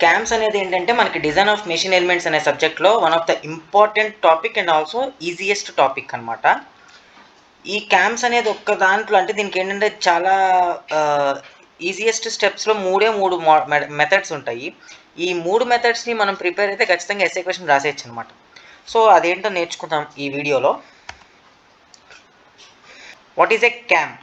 Cams అనేది ఏంటంటే మనకి డిజైన్ ఆఫ్ మెషిన్ ఎలిమెంట్స్ అనే సబ్జెక్ట్లో one of the important topic and also easiest topic అనమాట. ఈ క్యామ్స్ అనేది ఒక్క దాంట్లో అంటే దీనికి ఏంటంటే చాలా ఈజియెస్ట్ స్టెప్స్లో మూడు మెథడ్స్ ఉంటాయి. ఈ 3 మెథడ్స్ని మనం ప్రిపేర్ అయితే ఖచ్చితంగా ఎస్ఏ క్వశ్చన్ రాసేయచ్చు అనమాట. సో అదేంటో నేర్చుకుందాం ఈ వీడియోలో. What is a cam?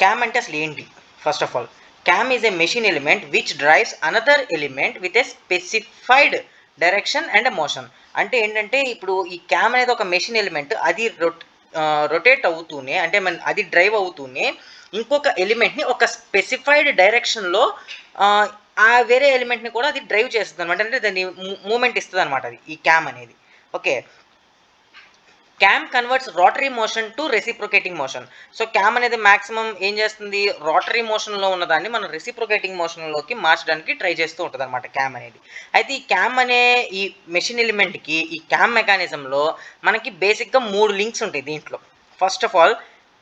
Cam అంటే అసలు ఏంటి? First of all, cam is a machine element which drives another element with a specified direction and motion. అంటే ఏంటంటే ఇప్పుడు ఈ క్యామ్ అనేది ఒక మెషిన్ ఎలిమెంట్, అది రొటేట్ అవుతూనే అంటే అది డ్రైవ్ అవుతూనే ఇంకొక ఎలిమెంట్ని ఒక స్పెసిఫైడ్ డైరెక్షన్లో ఆ వేరే ఎలిమెంట్ని కూడా అది డ్రైవ్ చేస్తుంది అనమాట. అంటే దాన్ని మూమెంట్ ఇస్తుంది అనమాట అది ఈ క్యామ్ అనేది. Okay, cam converts rotary motion to reciprocating motion. So cam అనేది మ్యాక్సిమం ఏం చేస్తుంది, రోటరీ మోషన్లో ఉన్నదాన్ని మనం రెసిప్రొకేటింగ్ మోషన్లోకి మార్చడానికి ట్రై చేస్తూ ఉంటుంది అనమాట క్యామ్ అనేది. అయితే ఈ క్యామ్ అనే ఈ మెషిన్ ఎలిమెంట్కి ఈ క్యామ్ మెకానిజంలో మనకి బేసిక్గా 3 లింక్స్ ఉంటాయి దీంట్లో. ఫస్ట్ ఆఫ్ ఆల్,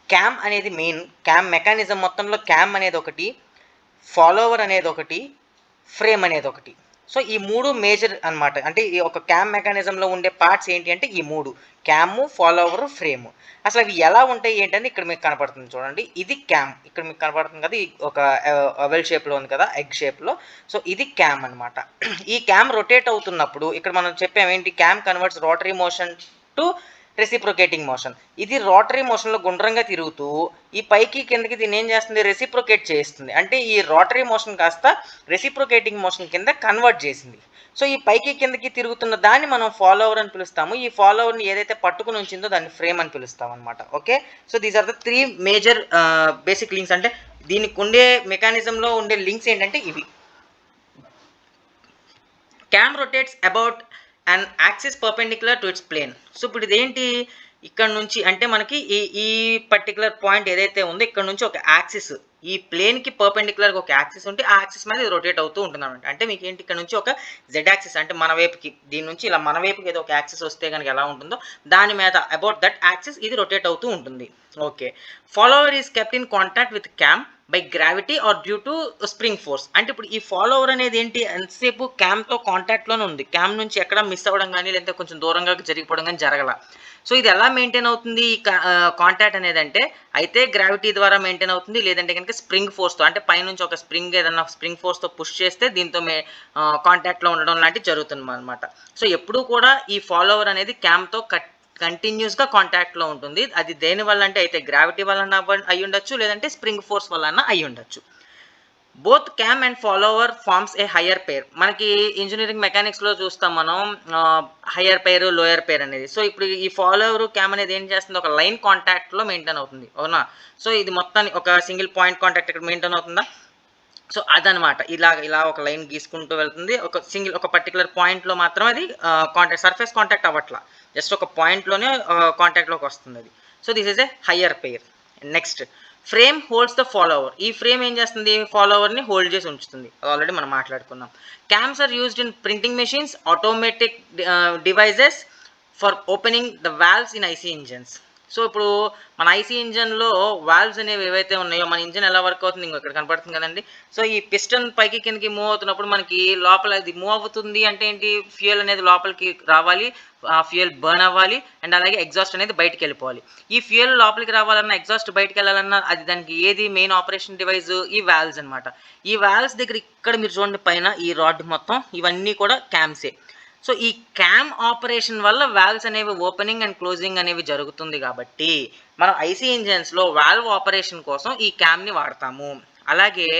క్యామ్ అనేది మెయిన్ క్యామ్ మెకానిజం మొత్తంలో క్యామ్ అనేది ఒకటి, ఫాలోవర్ అనేది ఒకటి, ఫ్రేమ్ అనేది ఒకటి. సో ఈ 3 మేజర్ అనమాట. అంటే ఈ ఒక క్యామ్ మెకానిజంలో ఉండే పార్ట్స్ ఏంటి అంటే ఈ 3: క్యాము, ఫాలోవర్, ఫ్రేమ్. అసలు అవి ఎలా ఉంటాయి ఏంటని ఇక్కడ మీకు కనపడుతుంది చూడండి. ఇది క్యామ్, ఇక్కడ మీకు కనపడుతుంది కదా, ఒక అవెల్ షేప్లో ఉంది కదా, ఎగ్ షేప్లో. సో ఇది క్యామ్ అనమాట. ఈ క్యామ్ రొటేట్ అవుతున్నప్పుడు ఇక్కడ మనం చెప్పాము ఏంటి, cam converts rotary motion to reciprocating motion. ఇది రోటరీ మోషన్లో గుండ్రంగా తిరుగుతూ ఈ పైకి కిందకి దీన్ని ఏం చేస్తుంది, రెసిప్రొకేట్ చేస్తుంది. అంటే ఈ రోటరీ మోషన్ కాస్త రెసిప్రొకేటింగ్ మోషన్ కింద కన్వర్ట్ చేసింది. సో ఈ పైకి కిందకి తిరుగుతున్న దాన్ని మనం ఫాలోవర్ అని పిలుస్తాము. ఈ ఫాలోవర్ని ఏదైతే పట్టుకుని ఉంచిందో దాన్ని ఫ్రేమ్ అని పిలుస్తాం అనమాట. Okay, so these are the 3 major basic links. అంటే దీనికి ఉండే మెకానిజంలో ఉండే లింక్స్ ఏంటంటే ఇవి. Cam rotates about and axis perpendicular to its plane. So ఇప్పుడు ఇదేంటి, ఇక్కడ నుంచి అంటే మనకి ఈ పర్టికులర్ పాయింట్ ఏదైతే ఉందో ఇక్కడ నుంచి ఒక యాక్సిస్, ఈ ప్లేన్కి పర్పెండిక్యులర్గా ఒక యాక్సిస్ ఉంటే ఆ యాక్సిస్ మీద ఇది రొటేట్ అవుతూ ఉంటుంది అనమాట. అంటే మీకు ఏంటి, ఇక్కడ నుంచి ఒక జెడ్ యాక్సిస్ అంటే మన వైపుకి, దీని నుంచి ఇలా మన వైపుకి ఏదో ఒక యాక్సిస్ వస్తే కనుక ఎలా ఉంటుందో దాని మీద అబౌట్ దట్ యాక్సిస్ ఇది రొటేట్ అవుతూ ఉంటుంది. Okay, follower is kept in contact with cam by gravity or due to spring force. అంటే ఇప్పుడు ఈ ఫాలోవర్ అనేది ఏంటి, ఎంతసేపు క్యామ్తో కాంటాక్ట్లోనే ఉంది, క్యామ్ నుంచి ఎక్కడ మిస్ అవ్వడం కానీ లేదంటే కొంచెం దూరంగా జరిగిపోవడం కానీ జరగల. సో ఇది ఎలా మెయింటైన్ అవుతుంది ఈ కాంటాక్ట్ అనేది అంటే, అయితే గ్రావిటీ ద్వారా మెయింటైన్ అవుతుంది, లేదంటే కనుక స్ప్రింగ్ ఫోర్స్తో, అంటే పైనుంచి ఒక స్ప్రింగ్ ఏదన్నా స్ప్రింగ్ ఫోర్స్తో పుష్ చేస్తే దీంతో కాంటాక్ట్లో ఉండడం లాంటివి జరుగుతుంది అనమాట. సో ఎప్పుడూ కూడా ఈ ఫాలోవర్ అనేది క్యామ్తో కంటిన్యూస్గా కాంటాక్ట్లో ఉంటుంది. అది దేని వల్ల అంటే అయితే గ్రావిటీ వలన అయి ఉండొచ్చు, లేదంటే స్ప్రింగ్ ఫోర్స్ వలన అయి ఉండొచ్చు. Both cam and follower forms a higher pair. మనకి ఇంజనీరింగ్ మెకానిక్స్లో చూస్తాం మనం హయ్యర్ పేర్, లోయర్ పేర్ అనేది. సో ఇప్పుడు ఈ ఫాలోవర్ క్యామ్ అనేది ఏం చేస్తుంది, ఒక లైన్ కాంటాక్ట్లో మెయింటైన్ అవుతుంది, అవునా. సో ఇది మొత్తాన్ని ఒక సింగిల్ పాయింట్ కాంటాక్ట్ ఇక్కడ మెయింటైన్ అవుతుందా. సో అదనమాట, ఇలా ఒక లైన్ గీసుకుంటూ వెళ్తుంది, ఒక పర్టికులర్ పాయింట్లో మాత్రం అది సర్ఫేస్ కాంటాక్ట్ అవ్వట్లా, జస్ట్ ఒక పాయింట్లోనే కాంటాక్ట్లోకి వస్తుంది అది. So this is a higher pair. Next, frame holds the follower. ఈ ఫ్రేమ్ ఏం చేస్తుంది, ఫాలోవర్ని హోల్డ్ చేసి ఉంచుతుంది, ఆల్రెడీ మనం మాట్లాడుకున్నాం. Cams are used in printing machines, automatic devices for opening the valves in IC engines. So ఇప్పుడు మన ఐసీ ఇంజన్లో వాల్వ్స్ అనేవి ఏవైతే ఉన్నాయో, మన ఇంజన్ ఎలా వర్క్ అవుతుంది ఇక్కడ కనపడుతుంది కదండి. సో ఈ పిస్టన్ పైకి కిందకి మూవ్ అవుతున్నప్పుడు మనకి లోపల ఇది మూవ్ అవుతుంది అంటే ఏంటి, ఫ్యూయల్ అనేది లోపలికి రావాలి, ఫ్యూయల్ బర్న్ అవ్వాలి, అండ్ అలాగే ఎగ్జాస్ట్ అనేది బయటికి వెళ్ళిపోవాలి. ఈ ఫ్యూయల్ లోపలికి రావాలన్నా, ఎగ్జాస్ట్ బయటికి వెళ్ళాలన్నా అది దానికి ఏది మెయిన్ ఆపరేషన్ డివైస్, ఈ వాల్వ్స్ అనమాట. ఈ వాల్వ్స్ దగ్గర ఇక్కడ మీరు చూడండి పైన ఈ రాడ్ మొత్తం ఇవన్నీ కూడా క్యామ్సే. సో ఈ క్యామ్ ఆపరేషన్ వల్ల వాల్వ్స్ అనేవి ఓపెనింగ్ అండ్ క్లోజింగ్ అనేవి జరుగుతుంది కాబట్టి మనం ఐసీ ఇంజన్స్లో వాల్వ్ ఆపరేషన్ కోసం ఈ క్యామ్ని వాడతాము. అలాగే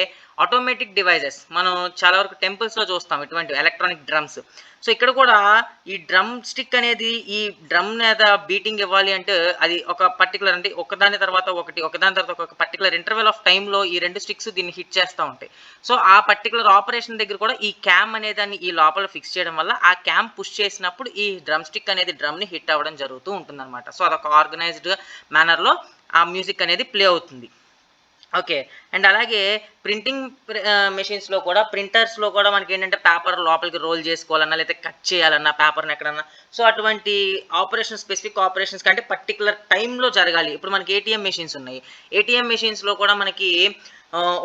ఆటోమేటిక్ డివైజెస్ మనం చాలా వరకు టెంపుల్స్లో చూస్తాం ఇటువంటి ఎలక్ట్రానిక్ డ్రమ్స్. సో ఇక్కడ కూడా ఈ డ్రమ్ స్టిక్ అనేది ఈ డ్రమ్ మీద బీటింగ్ ఇవ్వాలి అంటే అది ఒక పర్టికులర్, అంటే ఒకదాని తర్వాత ఒక పర్టికులర్ ఇంటర్వెల్ ఆఫ్ టైంలో ఈ 2 స్టిక్స్ దీన్ని హిట్ చేస్తూ ఉంటాయి. సో ఆ పర్టికులర్ ఆపరేషన్ దగ్గర కూడా ఈ క్యామ్ అనేదాన్ని ఈ లోపల ఫిక్స్ చేయడం వల్ల ఆ క్యామ్ పుష్ చేసినప్పుడు ఈ డ్రమ్ స్టిక్ అనేది డ్రమ్ని హిట్ అవ్వడం జరుగుతూ ఉంటుంది అనమాట. సో అదొక ఆర్గనైజ్డ్ మేనర్లో ఆ మ్యూజిక్ అనేది ప్లే అవుతుంది. ఓకే, అండ్ అలాగే ప్రింటింగ్ మెషిన్స్లో కూడా, ప్రింటర్స్లో కూడా మనకి ఏంటంటే పేపర్ లోపలికి రోల్ చేసుకోవాలన్నా లేకపోతే కట్ చేయాలన్నా పేపర్ని ఎక్కడన్నా, సో అటువంటి ఆపరేషన్, స్పెసిఫిక్ ఆపరేషన్స్ కంటే పర్టికులర్ టైంలో జరగాలి. ఇప్పుడు మనకి ఏటీఎం మెషిన్స్ ఉన్నాయి, ఏటీఎం మెషిన్స్లో కూడా మనకి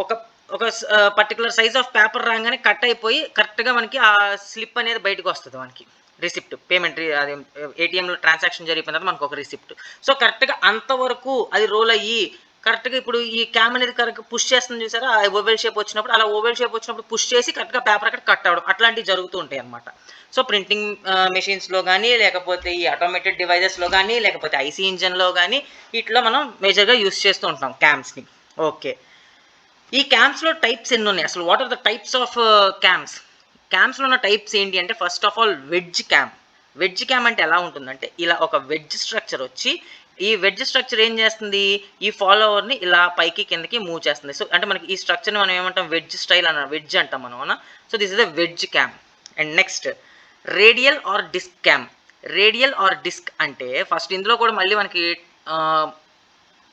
ఒక ఒక పర్టికులర్ సైజ్ ఆఫ్ పేపర్ రాగానే కట్ అయిపోయి కరెక్ట్గా మనకి ఆ స్లిప్ అనేది బయటకు వస్తుంది మనకి రిసిప్ట్ పేమెంట్ అది ఏటీఎంలో ట్రాన్సాక్షన్ జరిగిపోయిన తర్వాత మనకు ఒక రిసిప్ట్. సో కరెక్ట్గా అంతవరకు అది రోల్ అయ్యి కరెక్ట్గా ఇప్పుడు ఈ క్యామ్ అనేది కరెక్ట్గా పుష్ చేస్తుంది చూసారా, ఆ ఓవెల్ షేప్ వచ్చినప్పుడు అలా ఓవెల్ షేప్ వచ్చినప్పుడు పుష్ చేసి కరెక్ట్గా పేపర్ అక్కడ కట్ అవ్వడం అట్లాంటివి జరుగుతూ ఉంటాయి అనమాట. సో ప్రింటింగ్ మెషిన్స్లో కానీ లేకపోతే ఈ ఆటోమేటెడ్ డివైజెస్లో కానీ లేకపోతే ఐసీ ఇంజన్లో కానీ వీటిలో మనం మేజర్గా యూస్ చేస్తూ ఉంటాం క్యామ్స్ని. ఓకే, ఈ క్యామ్స్లో టైప్స్ ఎన్ని ఉన్నాయి అసలు? What are the types of cams? క్యామ్స్లో ఉన్న టైప్స్ ఏంటి అంటే first of all wedge cam. Wedge cam అంటే ఎలా ఉంటుందంటే ఇలా ఒక వెడ్జ్ స్ట్రక్చర్ వచ్చి ఈ వెడ్జ్ స్ట్రక్చర్ ఏం చేస్తుంది, ఈ ఫాలోవర్ని ఇలా పైకి కిందకి మూవ్ చేస్తుంది. సో అంటే మనకి ఈ స్ట్రక్చర్ని మనం ఏమంటాం, వెడ్జ్ స్టైల్ అన్న వెడ్జ్ అంటాం మనం, అవునా? So this is the wedge cam. And next radial or disc cam. Radial or disc అంటే ఫస్ట్ ఇందులో కూడా మళ్ళీ మనకి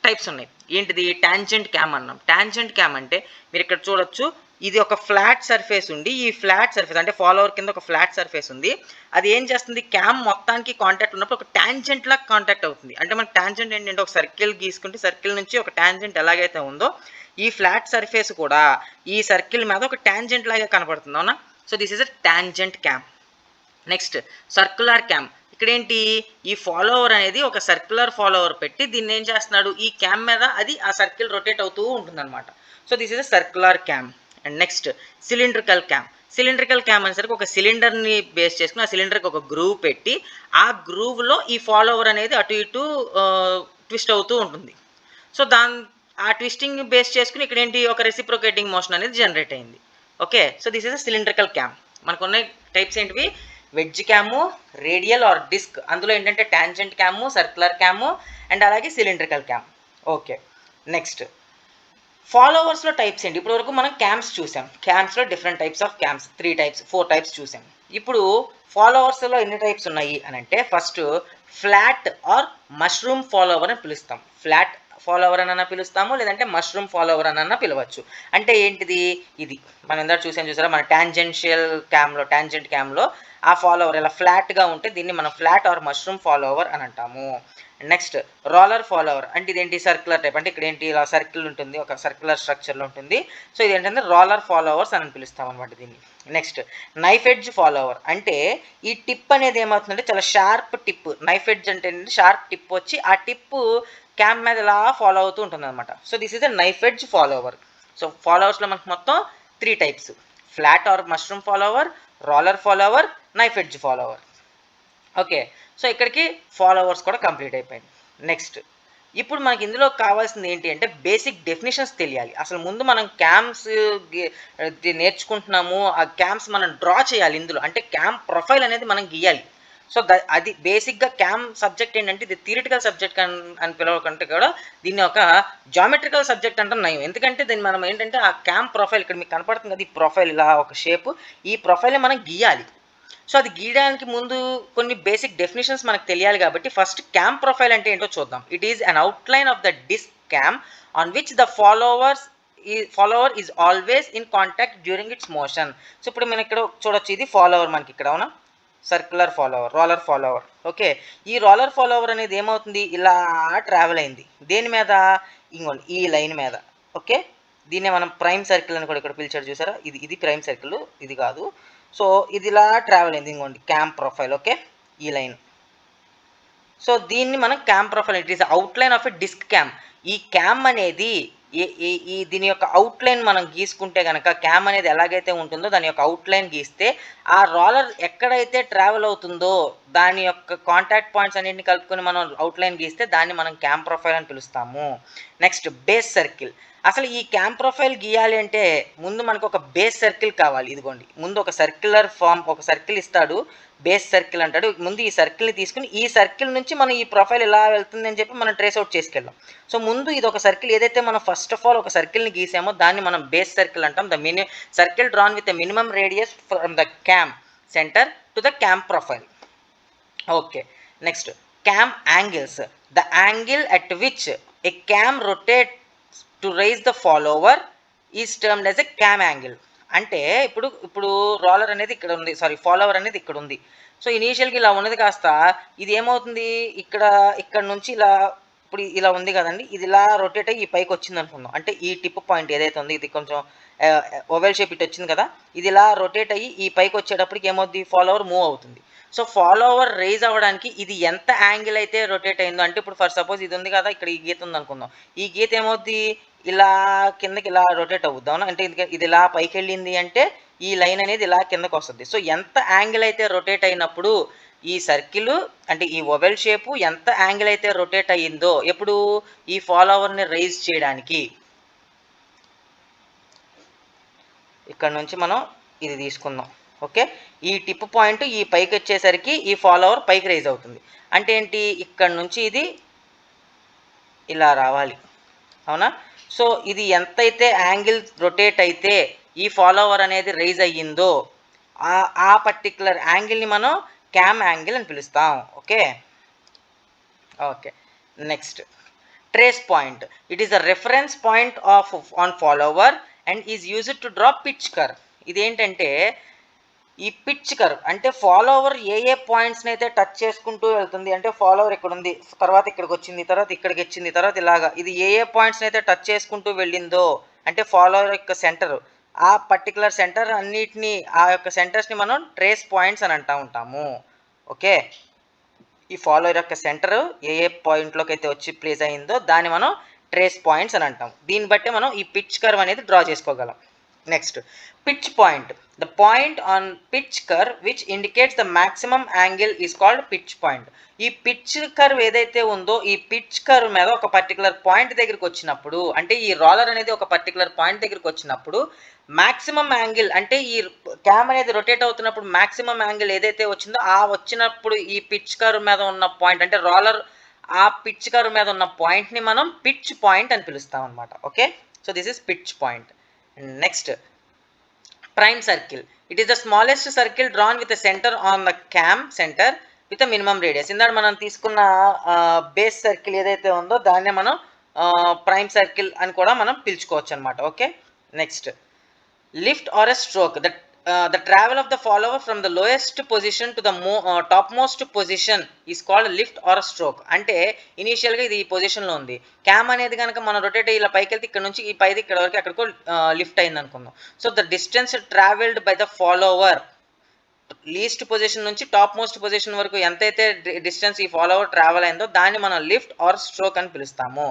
టైప్స్ ఉన్నాయి. ఏంటిది? టాంజెంట్ క్యామ్ అన్నాం. టాంజెంట్ క్యామ్ అంటే మీరు ఇక్కడ చూడొచ్చు, ఇది ఒక ఫ్లాట్ సర్ఫేస్ ఉండి ఈ ఫ్లాట్ సర్ఫేస్ అంటే ఫాలోవర్ కింద ఒక ఫ్లాట్ సర్ఫేస్ ఉంది. అది ఏం చేస్తుంది, క్యామ్ మొత్తానికి కాంటాక్ట్ ఉన్నప్పుడు ఒక టాంజెంట్ లాగా కాంటాక్ట్ అవుతుంది. అంటే మనకి టాంజెంట్ ఏంటంటే ఒక సర్కిల్ గీసుకుంటే సర్కిల్ నుంచి ఒక టాంజెంట్ ఎలాగైతే ఉందో ఈ ఫ్లాట్ సర్ఫేస్ కూడా ఈ సర్కిల్ మీద ఒక టాంజెంట్ లాగా కనపడుతుంది, అవునా? So this is a tangent cam. Next circular cam. ఇక్కడేంటి, ఈ ఫాలోవర్ అనేది ఒక సర్క్యులర్ ఫాలోవర్ పెట్టి దీన్ని ఏం చేస్తున్నాడు, ఈ క్యామ్ మీద అది ఆ సర్కిల్ రొటేట్ అవుతూ ఉంటుందన్నమాట. So this is a circular cam. And next cylindrical cam. Cylindrical cam అనేసరికి ఒక సిలిండర్ని బేస్ చేసుకుని ఆ సిలిండర్కి ఒక గ్రూవ్ పెట్టి ఆ గ్రూవ్లో ఈ ఫాలోవర్ అనేది అటు ఇటు ట్విస్ట్ అవుతూ ఉంటుంది. సో ఆ ట్విస్టింగ్ బేస్ చేసుకుని ఇక్కడ ఏంటి, ఒక రెసిప్రొకేటింగ్ మోషన్ అనేది జనరేట్ అయింది. Okay, so this is a cylindrical cam. మనకున్న టైప్స్ ఏంటివి, wedge cam, radial or disc, అందులో ఏంటంటే tangent cam, circular cam and అలాగే సిలిండ్రికల్ క్యామ్. ఓకే, నెక్స్ట్ ఫాలోవర్స్లో టైప్స్ ఏంటి? ఇప్పుడు వరకు మనం క్యామ్స్ చూసాం. క్యామ్స్లో different types of cams 3 types 4 types చూసాం. ఇప్పుడు ఫాలోవర్స్లో ఎన్ని టైప్స్ ఉన్నాయి అని అంటే first flat or mushroom follower అని పిలుస్తాం. ఫ్లాట్ ఫాలోవర్ అని పిలుస్తాము, లేదంటే మష్రూమ్ ఫాలోవర్ అని పిలవచ్చు. అంటే ఏంటిది, ఇది మనం ఇందాక చూసారా మన టాంజెంట్ క్యామ్లో ఆ ఫాలోవర్ ఇలా ఫ్లాట్గా ఉంటే దీన్ని మనం ఫ్లాట్ ఆర్ మష్రూమ్ ఫాలోవర్ అని అంటాము. నెక్స్ట్ రోలర్ ఫాలోవర్ అంటే ఇదేంటి, సర్క్యులర్ టైప్. అంటే ఇక్కడ ఏంటి, ఇలా సర్కిల్ ఉంటుంది, ఒక సర్క్యులర్ స్ట్రక్చర్లో ఉంటుంది. సో ఇది ఏంటంటే రోలర్ ఫాలోవర్స్ అని పిలుస్తాం అనమాట దీన్ని. నెక్స్ట్ నైఫ్ ఎడ్జ్ ఫాలోవర్ అంటే ఈ టిప్ అనేది ఏమవుతుందంటే చాలా షార్ప్ టిప్. నైఫ్ ఎడ్జ్ అంటే ఏంటంటే షార్ప్ టిప్ వచ్చి ఆ టిప్ క్యామ్ మీద ఇలా ఫాలో అవుతూ ఉంటుంది అనమాట. So this is a knife edge follower. So ఫాలోవర్స్లో మనకు మొత్తం 3 types: flat or mushroom follower, roller follower, knife edge follower. Okay, so ఇక్కడికి ఫాలోవర్స్ కూడా కంప్లీట్ అయిపోయింది. నెక్స్ట్ ఇప్పుడు మనకి ఇందులో కావాల్సింది ఏంటి అంటే బేసిక్ డెఫినేషన్స్ తెలియాలి. అసలు ముందు మనం క్యామ్స్ నేర్చుకుంటున్నాము, ఆ క్యామ్స్ మనం డ్రా చేయాలి ఇందులో. అంటే క్యామ్ ప్రొఫైల్ అనేది మనం గీయాలి. సో అది బేసిక్గా క్యామ్ సబ్జెక్ట్ ఏంటంటే ఇది థియరిటికల్ సబ్జెక్ట్ అని పిలవకంటే కూడా దీన్ని ఒక జామెట్రికల్ సబ్జెక్ట్ అంటే నయం. ఎందుకంటే దీన్ని మనం ఏంటంటే ఆ క్యామ్ ప్రొఫైల్ ఇక్కడ మీకు కనపడుతుంది కదా, ఈ ప్రొఫైల్ ఇలా ఒక షేప్, ఈ ప్రొఫైల్ని మనం గీయాలి. సో అది గీయడానికి ముందు కొన్ని బేసిక్ డెఫినేషన్స్ మనకు తెలియాలి కాబట్టి ఫస్ట్ క్యామ్ ప్రొఫైల్ అంటే ఏంటో చూద్దాం. It is an outline of the disc cam on which the follower is always in contact during its motion. So ఇప్పుడు మనం ఇక్కడ చూడొచ్చు, ఇది ఫాలోవర్ మనకి ఇక్కడ, అవునా? Circular follower, roller follower. Okay, ఈ రోలర్ ఫాలోవర్ అనేది ఏమవుతుంది, ఇలా ట్రావెల్ అయింది దేని మీద, ఇంకోండి ఈ లైన్ మీద. ఓకే, దీన్నే మనం ప్రైమ్ సర్కిల్ అని కూడా ఇక్కడ పిలిచారు చూసారా, ఇది ప్రైమ్ సర్కిల్, ఇది కాదు. సో ఇది ఇలా ట్రావెల్ అయింది, ఇంకోండి క్యామ్ ప్రొఫైల్. ఓకే, ఈ లైన్. సో దీన్ని మనం cam profile, it is outline of a disc cam. ఈ క్యామ్ అనేది దీని యొక్క అవుట్లైన్ మనం గీసుకుంటే కనుక క్యామ్ అనేది ఎలాగైతే ఉంటుందో దాని యొక్క అవుట్లైన్ గీస్తే ఆ రోలర్ ఎక్కడైతే ట్రావెల్ అవుతుందో దాని యొక్క కాంటాక్ట్ పాయింట్స్ అన్నింటిని కలుపుకొని మనం అవుట్లైన్ గీస్తే దాన్ని మనం క్యామ్ ప్రొఫైల్ అని పిలుస్తాము. Next base circle. అసలు ఈ క్యామ్ ప్రొఫైల్ గీయాలి అంటే ముందు మనకు ఒక బేస్ సర్కిల్ కావాలి. ఇదిగోండి, ముందు ఒక సర్క్యులర్ ఫామ్, ఒక సర్కిల్ ఇస్తాడు, బేస్ సర్కిల్ అంటాడు. ముందు ఈ సర్కిల్ని తీసుకుని ఈ సర్కిల్ నుంచి మనం ఈ ప్రొఫైల్ ఎలా వెళ్తుంది అని చెప్పి మనం ట్రేస్ అవుట్ చేసుకెళ్ళాం. సో ముందు ఇది ఒక సర్కిల్, ఏదైతే మనం ఫస్ట్ ఆఫ్ ఆల్ ఒక సర్కిల్ని గీసామో దాన్ని మనం బేస్ సర్కిల్ అంటాం. The circle drawn with the minimum radius from the cam centre to the cam profile. Okay, next cam angles. The angle at which a cam rotate to rise the follower is termed as a cam angle. అంటే ఇప్పుడు roller అనేది ఇక్కడ ఉంది, follower అనేది ఇక్కడ ఉంది. So ఇనీషియల్గా ఇలా ఉన్నది కాస్త ఇది ఏమవుతుంది, ఇక్కడ నుంచి ఇలా ఇప్పుడు ఇలా ఉంది కదండి, ఇది ఇలా రొటేట్ అయ్యి ఈ పైకి వచ్చింది అనుకుందాం. అంటే ఈ టిప్ పాయింట్ ఏదైతే ఉందో ఇది కొంచెం ఓవెల్ షేప్ ఇటు వచ్చింది కదా, ఇది ఇలా రొటేట్ అయ్యి ఈ పైకి వచ్చేటప్పటికి ఏమవుద్ది, ఫాలోవర్ మూవ్ అవుతుంది. సో ఫాలోవర్ రైజ్ అవ్వడానికి ఇది ఎంత యాంగిల్ అయితే రొటేట్ అయిందో, అంటే ఇప్పుడు ఫర్ సపోజ్ ఇది ఉంది కదా, ఇక్కడ ఈ గీత ఉంది అనుకుందాం, ఈ గీత ఏమవుద్ది, ఇలా కిందకి ఇలా రొటేట్ అవుద్ది అవునా, అంటే ఇది ఇలా పైకి వెళ్ళింది అంటే ఈ లైన్ అనేది ఇలా కిందకు వస్తుంది. సో ఎంత యాంగిల్ అయితే రొటేట్ అయినప్పుడు ఈ సర్కిల్ అంటే ఈ ఓవెల్ షేపు ఎంత యాంగిల్ అయితే రొటేట్ అయ్యిందో ఎప్పుడు ఈ ఫాలోవర్ని రైజ్ చేయడానికి, ఇక్కడ నుంచి మనం ఇది తీసుకుందాం. ఓకే, ఈ టిప్ పాయింట్ ఈ పైకి వచ్చేసరికి ఈ ఫాలోవర్ పైకి రైజ్ అవుతుంది. అంటే ఏంటి, ఇక్కడ నుంచి ఇది ఇలా రావాలి అవునా. సో ఇది ఎంతైతే యాంగిల్ రొటేట్ అయితే ఈ ఫాలోవర్ అనేది రైజ్ అయ్యిందో ఆ పర్టికులర్ యాంగిల్ని మనం క్యామ్ యాంగిల్ అని పిలుస్తాం. Okay okay next, trace point. It is the reference point on follower and is used to draw pitch curve. ఇదేంటంటే ఈ పిచ్ కర్వ్ అంటే ఫాలోవర్ ఏ పాయింట్స్ని అయితే టచ్ చేసుకుంటూ వెళ్తుంది, అంటే ఫాలోవర్ ఇక్కడ ఉంది, తర్వాత ఇక్కడికి వచ్చింది, తర్వాత ఇక్కడికి వచ్చింది, తర్వాత ఇలాగా ఇది ఏ పాయింట్స్ని అయితే టచ్ చేసుకుంటూ వెళ్ళిందో, అంటే ఫాలోవర్ యొక్క సెంటర్, ఆ పర్టికులర్ సెంటర్ అన్నిటినీ ఆ యొక్క సెంటర్స్ని మనం ట్రేస్ పాయింట్స్ అని అంటూ ఉంటాము. ఓకే, ఈ ఫాలోవర్ యొక్క సెంటర్ ఏ పాయింట్లోకి అయితే వచ్చి ప్లేస్ అయిందో దాన్ని మనం ట్రేస్ పాయింట్స్ అని అంటాం. దీన్ని బట్టి మనం ఈ పిచ్ కర్వ్ అనేది డ్రా చేసుకోగలం. Next, pitch point. The point on pitch curve which indicates the maximum angle is called pitch point. ఈ పిచ్ కర్వ్ ఏదైతే ఉందో ఈ పిచ్ కర్వ్ మీద ఒక పర్టికులర్ పాయింట్ దగ్గరికి వచ్చినప్పుడు, అంటే ఈ రోలర్ అనేది ఒక పర్టికులర్ పాయింట్ దగ్గరికి వచ్చినప్పుడు మాక్సిమం యాంగిల్, అంటే ఈ క్యామ్ అనేది రొటేట్ అవుతున్నప్పుడు మాక్సిమం యాంగిల్ ఏదైతే వచ్చిందో ఆ వచ్చినప్పుడు ఈ పిచ్ కర్వ్ మీద ఉన్న పాయింట్, అంటే రోలర్ ఆ పిచ్ కర్వ్ మీద ఉన్న పాయింట్ని మనం పిచ్ పాయింట్ అని పిలుస్తాం అనమాట. Okay, so this is pitch point. Next, prime circle. It is the smallest circle drawn with centre on the cam centre with minimum radius. ఇందాక మనం తీసుకున్న బేస్ సర్కిల్ ఏదైతే ఉందో దాన్నే మనం ప్రైమ్ సర్కిల్ అని కూడా మనం పిలుచుకోవచ్చు అనమాట. Okay next, lift or a stroke. The travel of the follower from the lowest position to the topmost position is called lift or stroke. అంటే ఇనీషియల్గా ఇది ఈ పొజిషన్లో ఉంది, క్యామ్ అనేది కనుక మనం రొటేట్ ఇలా పైకి వెళ్తే ఇక్కడ నుంచి ఈ పైది ఇక్కడ వరకు ఎక్కడికో లిఫ్ట్ అయింది అనుకుందాం. So the distance travelled by the follower, least position నుంచి టాప్ మోస్ట్ పొజిషన్ వరకు ఎంతైతే డిస్టెన్స్ ఈ ఫాలోవర్ ట్రావెల్ అయిందో దాన్ని మనం లిఫ్ట్ ఆర్ స్ట్రోక్ అని పిలుస్తాము.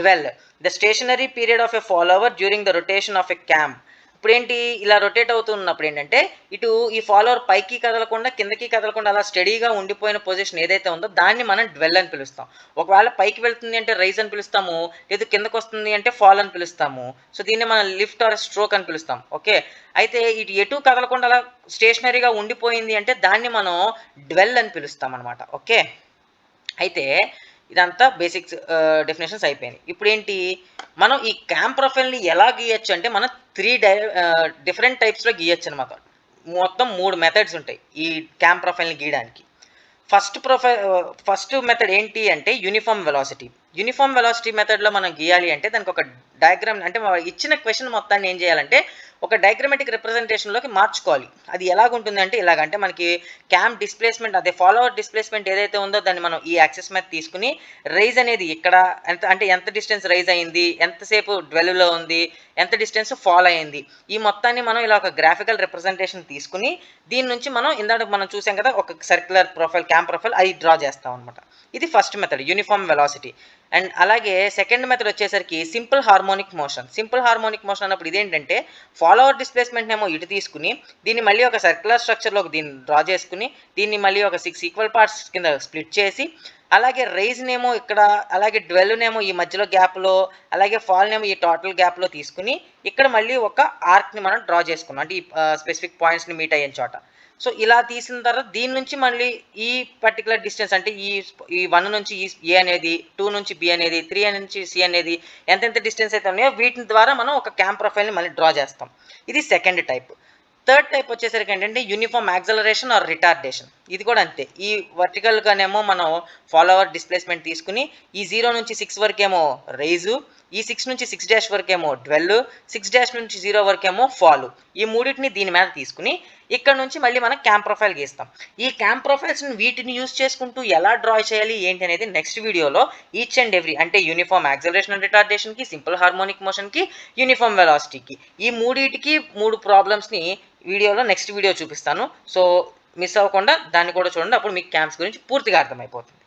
Dwell. The stationery period of a follower during the rotation of a cam. ఇప్పుడు ఏంటి, ఇలా రొటేట్ అవుతున్నప్పుడు ఏంటంటే ఇటు ఈ ఫాలోవర్ పైకి కదలకుండా కిందకి కదలకుండా అలా స్టడీగా ఉండిపోయిన పొజిషన్ ఏదైతే ఉందో దాన్ని మనం డ్వెల్ అని పిలుస్తాం. ఒకవేళ పైకి వెళ్తుంది అంటే రైజ్ అని పిలుస్తాము, లేదు కిందకు వస్తుంది అంటే ఫాల్ అని పిలుస్తాము. సో దీన్ని మనం లిఫ్ట్ ఆర్ స్ట్రోక్ అని పిలుస్తాం. ఓకే, అయితే ఇటు ఎటు కదలకుండా అలా స్టేషనరీగా ఉండిపోయింది అంటే దాన్ని మనం డ్వెల్ అని పిలుస్తాం అనమాట. ఓకే, అయితే ఇదంతా బేసిక్స్ డెఫినేషన్స్ అయిపోయినాయి. ఇప్పుడు ఏంటి, మనం ఈ క్యామ్ ప్రొఫైల్ని ఎలా గీయచ్చు అంటే మనం 3 డిఫరెంట్ టైప్స్లో గీయచ్చు అనమాట. మొత్తం 3 మెథడ్స్ ఉంటాయి ఈ క్యామ్ ప్రొఫైల్ని గీయడానికి. ఫస్ట్ మెథడ్ ఏంటి అంటే యూనిఫామ్ వెలాసిటీ. యూనిఫామ్ వెలాసిటీ మెథడ్లో మనం గీయాలి అంటే దానికి ఒక డయాగ్రామ్, అంటే ఇచ్చిన క్వశ్చన్ మొత్తాన్ని ఏం చేయాలంటే ఒక డయాగ్రమెటిక్ రిప్రజెంటేషన్లోకి మార్చుకోవాలి. అది ఎలాగుంటుంది అంటే ఇలాగంటే మనకి క్యామ్ డిస్ప్లేస్మెంట్, అదే ఫాలోవర్ డిస్ప్లేస్మెంట్ ఏదైతే ఉందో దాన్ని మనం ఈ యాక్సెస్ మీద తీసుకుని రైజ్ అనేది ఇక్కడ ఎంత డిస్టెన్స్ రైజ్ అయింది, ఎంతసేపు డ్వెల్లో ఉంది, ఎంత డిస్టెన్స్ ఫాల్ అయింది, ఈ మొత్తాన్ని మనం ఇలా ఒక గ్రాఫికల్ రిప్రజెంటేషన్ తీసుకుని దీని నుంచి మనం ఇందాక మనం చూసాం కదా ఒక సర్క్యులర్ ప్రొఫైల్, క్యామ్ ప్రొఫైల్, అది డ్రా చేస్తాం అనమాట. ఇది first method uniform velocity. And అలాగే సెకండ్ మెథడ్ వచ్చేసరికి simple harmonic motion. Simple harmonic motion అన్నప్పుడు ఇదేంటంటే ఫాలోవర్ డిస్ప్లేస్మెంట్ ఏమో ఇటు తీసుకుని దీన్ని మళ్ళీ ఒక సర్క్యులర్ స్ట్రక్చర్లోకి దీన్ని డ్రా చేసుకుని దీన్ని మళ్ళీ ఒక 6 ఈక్వల్ పార్ట్స్ కింద స్ప్లిట్ చేసి, అలాగే రైజ్నేమో ఇక్కడ, అలాగే డ్వెల్నేమో ఈ మధ్యలో గ్యాప్లో, అలాగే ఫాల్నేమో ఈ టోటల్ గ్యాప్లో తీసుకుని ఇక్కడ మళ్ళీ ఒక ఆర్క్ని మనం డ్రా చేసుకున్నాం, అంటే ఈ స్పెసిఫిక్ పాయింట్స్ని మీట్ అయ్యే చోట. సో ఇలా తీసిన తర్వాత దీని నుంచి మళ్ళీ ఈ పర్టికులర్ డిస్టెన్స్, అంటే ఈ 1 నుంచి ఏ అనేది, 2 నుంచి బి అనేది, 3 నుంచి సి అనేది ఎంతెంత డిస్టెన్స్ అయితే ఉన్నాయో వీటి ద్వారా మనం ఒక క్యామ్ ప్రొఫైల్ని మళ్ళీ డ్రా చేస్తాం. ఇది సెకండ్ టైప్. థర్డ్ టైప్ వచ్చేసరికి ఏంటంటే యూనిఫామ్ యాక్సలరేషన్ ఆర్ రిటార్డేషన్. ఇది కూడా అంతే, ఈ వర్టికల్గానేమో మనం ఫాలోవర్ డిస్ప్లేస్మెంట్ తీసుకుని ఈ 0 నుంచి 6 వరకేమో రైజు, ఈ 6 నుంచి 6 డాష్ వరకేమో 12, 6 డాష్ నుంచి 0 వరకేమో ఫాల్. ఈ మూడింటిని దీని మీద తీసుకుని ఇక్కడ నుంచి మళ్ళీ మనం క్యామ్ ప్రొఫైల్ గీస్తాం. ఈ క్యామ్ ప్రొఫైల్స్ని వీటిని యూజ్ చేసుకుంటూ ఎలా డ్రా చేయాలి ఏంటి అనేది నెక్స్ట్ వీడియోలో ఈచ్ అండ్ ఎవ్రీ, అంటే యూనిఫామ్ యాక్సలరేషన్ అండ్ రిటార్డేషన్కి, సింపుల్ హార్మోనిక్ మోషన్కి, యూనిఫామ్ వెలాసిటీకి, ఈ మూడింటికి 3 ప్రాబ్లమ్స్ని వీడియోలో నెక్స్ట్ వీడియో చూపిస్తాను. సో మిస్ అవ్వకుండా దాన్ని కూడా చూడండి, అప్పుడు మీకు క్యామ్స్ గురించి పూర్తిగా అర్థమైపోతుంది.